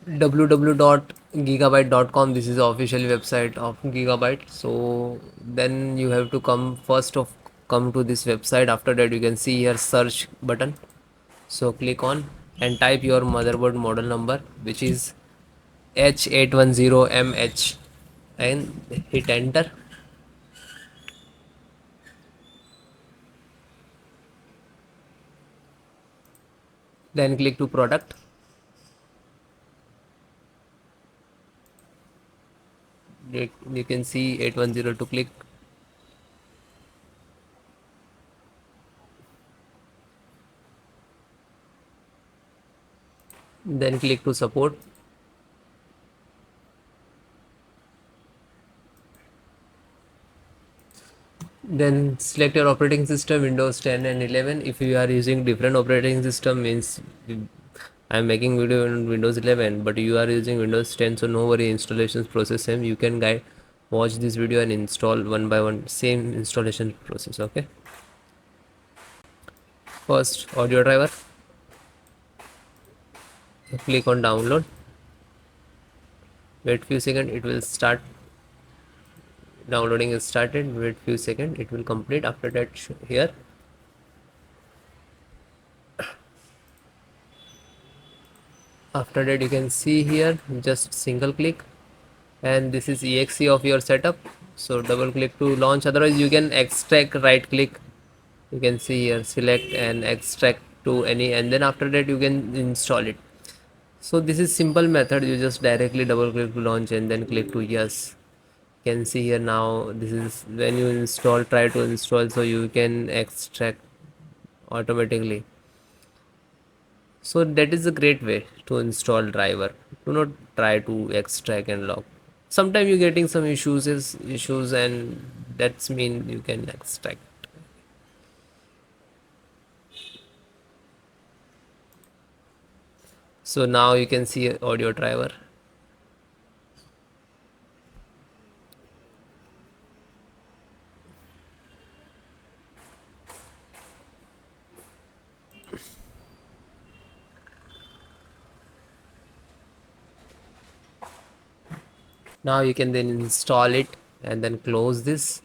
www.gigabyte.com. This is the official website of Gigabyte. So then you have to come to this website. After that you can see here search button, so click on and type your motherboard model number, which is H810MH, and hit enter. Then click to product. You can see 810 to click. Then click to support. Then select your operating system, Windows 10 and 11. If you are using different operating system, means I am making video on Windows 11, but you are using Windows 10, so no worry, installations process same. You can guide, watch this video and install one by one, same installation process. Okay. First, audio driver. Click on download. Wait few seconds. It will start. Downloading is started. Wait few seconds. It will complete. After that, here. After that, you can see here. Just single click, and this is exe of your setup. So double click to launch. Otherwise, you can extract. Right click. You can see here. Select and extract to any, and then after that, you can install it. So this is simple method. You just directly double click to launch and then click to yes. You can see here now, this is when you install, try to install, so you can extract automatically. So that is a great way to install driver. Do not try to extract and lock. Sometimes you're getting some issues, and that's mean you can extract. So now you can see audio driver. Now you can then install it and then close this.